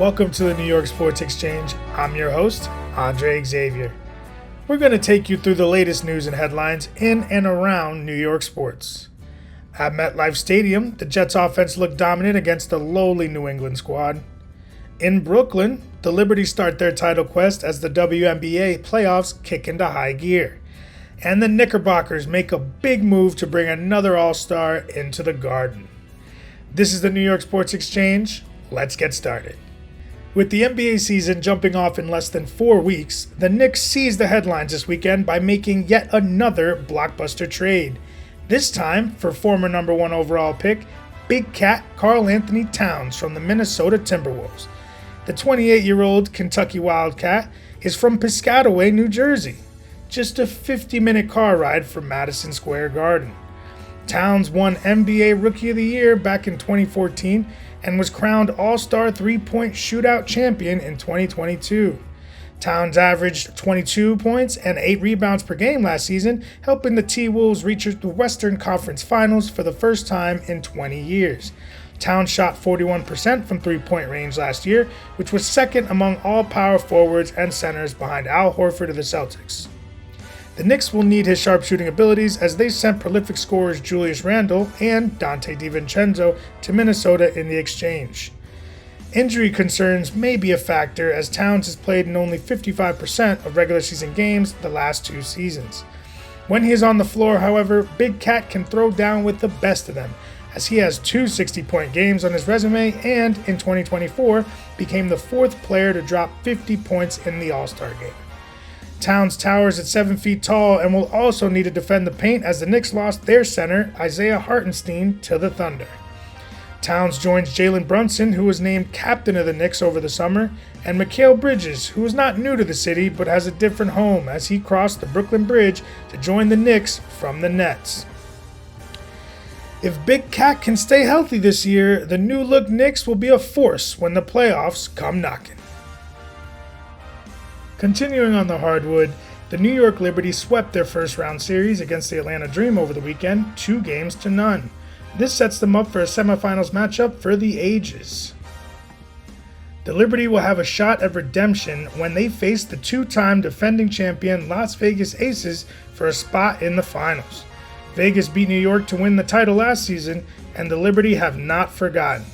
Welcome to the New York Sports Exchange. I'm your host, Xavier. We're going to take you through the latest news and headlines in and around New York sports. At MetLife Stadium, the Jets offense looked dominant against the lowly New England squad. In Brooklyn, the Liberty start their title quest as the WNBA playoffs kick into high gear. And the Knickerbockers make a big move to bring another All-Star into the Garden. This is the New York Sports Exchange. Let's get started. With the NBA season jumping off in less than 4 weeks, the Knicks seized the headlines this weekend by making yet another blockbuster trade. This time for former number 1 overall pick, Big Cat Karl-Anthony Towns from the Minnesota Timberwolves. The 28-year-old Kentucky Wildcat is from Piscataway, New Jersey, just a 50-minute car ride from Madison Square Garden. Towns won NBA Rookie of the Year back in 2014 and was crowned All-Star three-point shootout champion in 2022. Towns averaged 22 points and 8 rebounds per game last season, helping the T-Wolves reach the Western Conference Finals for the first time in 20 years. Towns shot 41% from three-point range last year, which was second among all power forwards and centers behind Al Horford of the Celtics. The Knicks will need his sharpshooting abilities as they sent prolific scorers Julius Randle and Dante DiVincenzo to Minnesota in the exchange. Injury concerns may be a factor as Towns has played in only 55% of regular season games the last 2 seasons. When he is on the floor, however, Big Cat can throw down with the best of them, as he has 2 60-point games on his resume and, in 2024, became the 4th player to drop 50 points in the All-Star game. Towns towers at 7 feet tall and will also need to defend the paint as the Knicks lost their center, Isaiah Hartenstein, to the Thunder. Towns joins Jalen Brunson, who was named captain of the Knicks over the summer, and Mikal Bridges, who is not new to the city but has a different home as he crossed the Brooklyn Bridge to join the Knicks from the Nets. If Big Cat can stay healthy this year, the new-look Knicks will be a force when the playoffs come knocking. Continuing on the hardwood, the New York Liberty swept their first-round series against the Atlanta Dream over the weekend, 2-0. This sets them up for a semifinals matchup for the ages. The Liberty will have a shot at redemption when they face the 2-time defending champion Las Vegas Aces for a spot in the finals. Vegas beat New York to win the title last season, and the Liberty have not forgotten.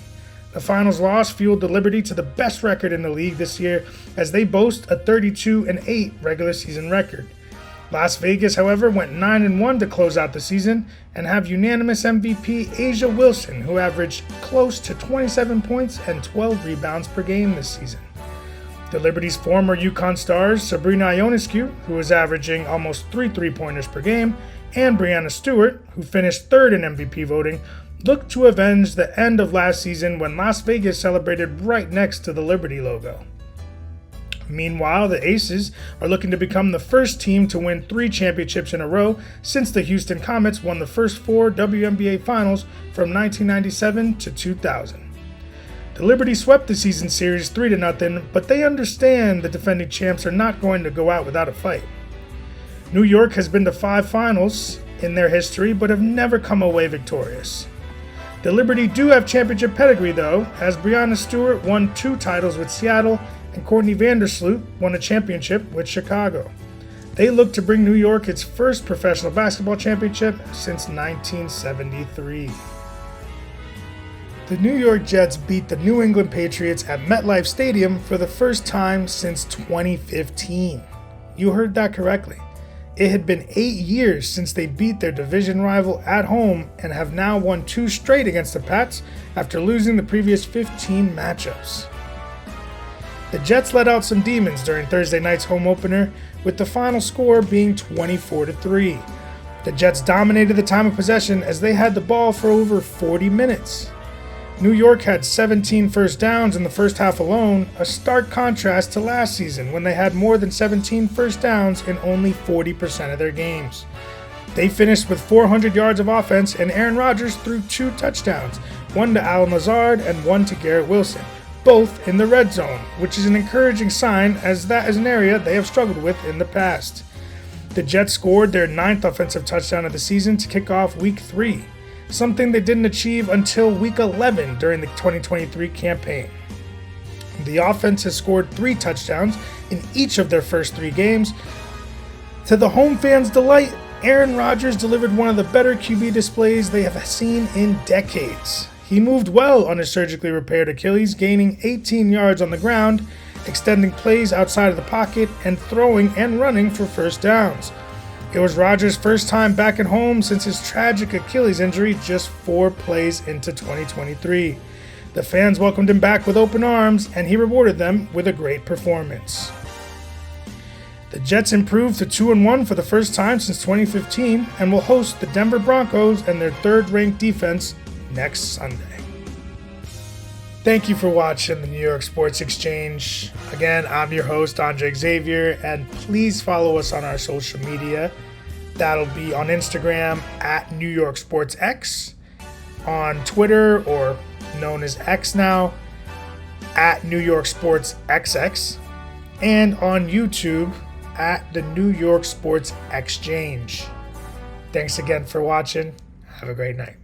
The finals loss fueled the Liberty to the best record in the league this year as they boast a 32-8 regular season record. Las Vegas, however, went 9-1 to close out the season and have unanimous MVP A'ja Wilson, who averaged close to 27 points and 12 rebounds per game this season. The Liberty's former UConn stars Sabrina Ionescu, who is averaging almost 3 three-pointers per game, and Breanna Stewart, who finished 3rd in MVP voting, looked to avenge the end of last season when Las Vegas celebrated right next to the Liberty logo. Meanwhile, the Aces are looking to become the first team to win 3 championships in a row since the Houston Comets won the first 4 WNBA finals from 1997 to 2000. The Liberty swept the season series 3-0, but they understand the defending champs are not going to go out without a fight. New York has been to 5 finals in their history but have never come away victorious. The Liberty do have championship pedigree though, as Breanna Stewart won 2 titles with Seattle and Courtney Vandersloot won a championship with Chicago. They look to bring New York its first professional basketball championship since 1973. The New York Jets beat the New England Patriots at MetLife Stadium for the first time since 2015. You heard that correctly. It had been 8 years since they beat their division rival at home and have now won 2 straight against the Pats after losing the previous 15 matchups. The Jets let out some demons during Thursday night's home opener, with the final score being 24-3. The Jets dominated the time of possession as they had the ball for over 40 minutes. New York had 17 first downs in the first half alone, a stark contrast to last season when they had more than 17 first downs in only 40% of their games. They finished with 400 yards of offense and Aaron Rodgers threw 2 touchdowns, one to Allen Lazard and one to Garrett Wilson, both in the red zone, which is an encouraging sign as that is an area they have struggled with in the past. The Jets scored their 9th offensive touchdown of the season to kick off Week 3. Something they didn't achieve until Week 11 during the 2023 campaign. The offense has scored 3 touchdowns in each of their first 3 games. To the home fans' delight, Aaron Rodgers delivered one of the better QB displays they have seen in decades. He moved well on his surgically repaired Achilles, gaining 18 yards on the ground, extending plays outside of the pocket, and throwing and running for first downs. It was Rodgers' first time back at home since his tragic Achilles injury just 4 plays into 2023. The fans welcomed him back with open arms, and he rewarded them with a great performance. The Jets improved to 2-1 for the first time since 2015 and will host the Denver Broncos and their 3rd-ranked defense next Sunday. Thank you for watching the New York Sports Exchange. Again, I'm your host, Xavier, and please follow us on our social media. That'll be on Instagram at New York Sports X, on Twitter, or known as X now, at New York Sports XX, and on YouTube at the New York Sports Xchange. Thanks again for watching. Have a great night.